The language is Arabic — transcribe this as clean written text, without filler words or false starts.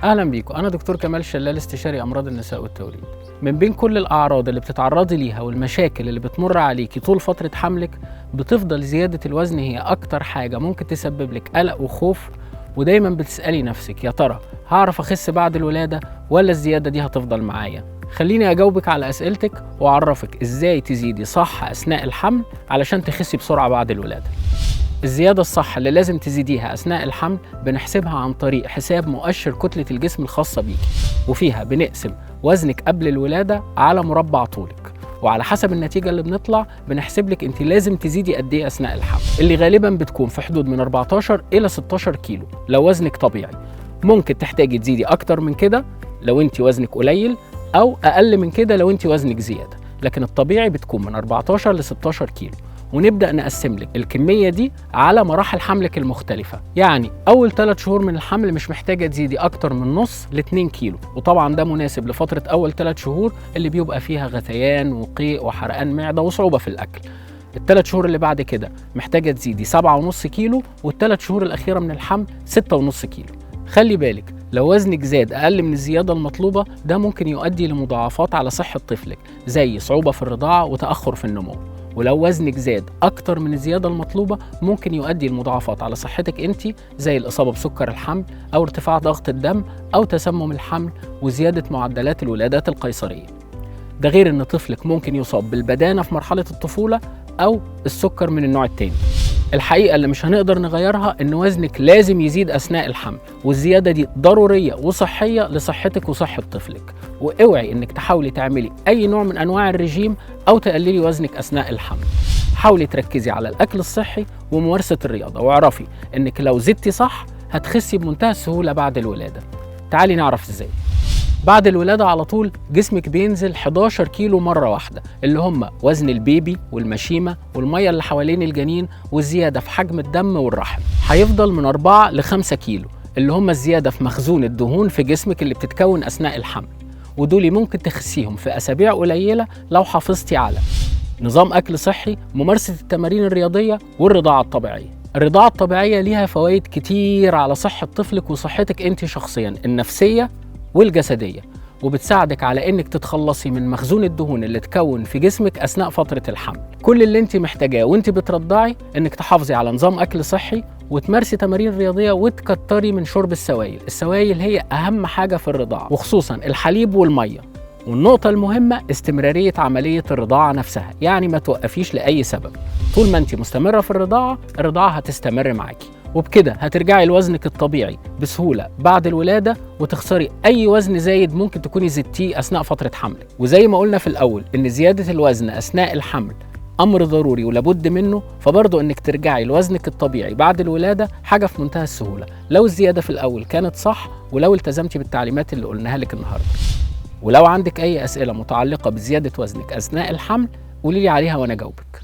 أهلا بيكم، أنا دكتور كمال شلال، استشاري أمراض النساء والتوليد. من بين كل الأعراض اللي بتتعرضي ليها والمشاكل اللي بتمر عليكي طول فترة حملك، بتفضل زيادة الوزن هي أكتر حاجة ممكن تسبب لك قلق وخوف، ودايما بتسألي نفسك يا ترى هعرف أخس بعد الولادة ولا الزيادة دي هتفضل معايا؟ خليني أجاوبك على أسئلتك وأعرفك إزاي تزيدي صح أثناء الحمل علشان تخسي بسرعة بعد الولادة. الزيادة الصح اللي لازم تزيديها أثناء الحمل بنحسبها عن طريق حساب مؤشر كتلة الجسم الخاصة بيكي، وفيها بنقسم وزنك قبل الولادة على مربع طولك، وعلى حسب النتيجة اللي بنطلع بنحسب لك انت لازم تزيدي قد ايه أثناء الحمل، اللي غالبا بتكون في حدود من 14 إلى 16 كيلو لو وزنك طبيعي. ممكن تحتاجي تزيدي أكتر من كده لو انت وزنك قليل، أو أقل من كده لو انت وزنك زيادة، لكن الطبيعي بتكون من 14 ل 16 كيلو. ونبدأ نقسم لك الكمية دي على مراحل حملك المختلفة، يعني أول 3 شهور من الحمل مش محتاجة تزيدي أكتر من نص ل 2 كيلو، وطبعا ده مناسب لفترة أول 3 شهور اللي بيبقى فيها غثيان وقيء وحرقان معدة وصعوبة في الأكل. ال3 شهور اللي بعد كده محتاجة تزيدي 7.5 كيلو، وال3 شهور الأخيرة من الحمل 6.5 كيلو. خلي بالك لو وزنك زاد أقل من الزيادة المطلوبة ده ممكن يؤدي لمضاعفات على صحة طفلك، زي صعوبة في الرضاعة وتأخر في النمو. ولو وزنك زاد أكتر من الزيادة المطلوبة ممكن يؤدي لمضاعفات على صحتك أنت، زي الإصابة بسكر الحمل أو ارتفاع ضغط الدم أو تسمم الحمل وزيادة معدلات الولادات القيصرية. ده غير أن طفلك ممكن يصاب بالبدانة في مرحلة الطفولة أو السكر من النوع التاني. الحقيقة اللي مش هنقدر نغيرها إن وزنك لازم يزيد أثناء الحمل، والزيادة دي ضرورية وصحية لصحتك وصحة طفلك. واوعي إنك تحاولي تعملي أي نوع من أنواع الرجيم أو تقللي وزنك أثناء الحمل. حاولي تركزي على الأكل الصحي وممارسة الرياضة، واعرفي إنك لو زدتي صح هتخسي بمنتهى السهولة بعد الولادة. تعالي نعرف إزاي. بعد الولادة على طول جسمك بينزل 11 كيلو مرة واحدة، اللي هم وزن البيبي والمشيمة والمية اللي حوالين الجنين والزيادة في حجم الدم والرحم. هيفضل من 4 ل 5 كيلو اللي هم الزيادة في مخزون الدهون في جسمك اللي بتتكون أثناء الحمل، ودول ممكن تخسيهم في أسابيع قليلة لو حافظتي على نظام أكل صحي، ممارسة التمارين الرياضية، والرضاعة الطبيعية. الرضاعة الطبيعية ليها فوائد كتير على صحة طفلك وصحتك أنت شخصيا، النفسية والجسدية، وبتساعدك على انك تتخلصي من مخزون الدهون اللي تكون في جسمك اثناء فترة الحمل. كل اللي انت محتاجاه وانت بترضعي انك تحافظي على نظام اكل صحي وتمارسي تمارين رياضية وتكتري من شرب السوائل. السوائل هي اهم حاجة في الرضاعة، وخصوصا الحليب والمية. والنقطة المهمة استمرارية عملية الرضاعة نفسها، يعني ما توقفيش لأي سبب. طول ما انت مستمرة في الرضاعة هتستمر معاكي، وبكده هترجعي لوزنك الطبيعي بسهولة بعد الولادة، وتخسري أي وزن زايد ممكن تكوني زدتيه أثناء فترة حملك. وزي ما قلنا في الأول إن زيادة الوزن أثناء الحمل أمر ضروري ولابد منه، فبرضه إنك ترجعي لوزنك الطبيعي بعد الولادة حاجة في منتهى السهولة لو الزيادة في الأول كانت صح، ولو التزمتي بالتعليمات اللي قلناها لك النهاردة. ولو عندك أي أسئلة متعلقة بزيادة وزنك أثناء الحمل قوليلي عليها وأنا أجاوبك.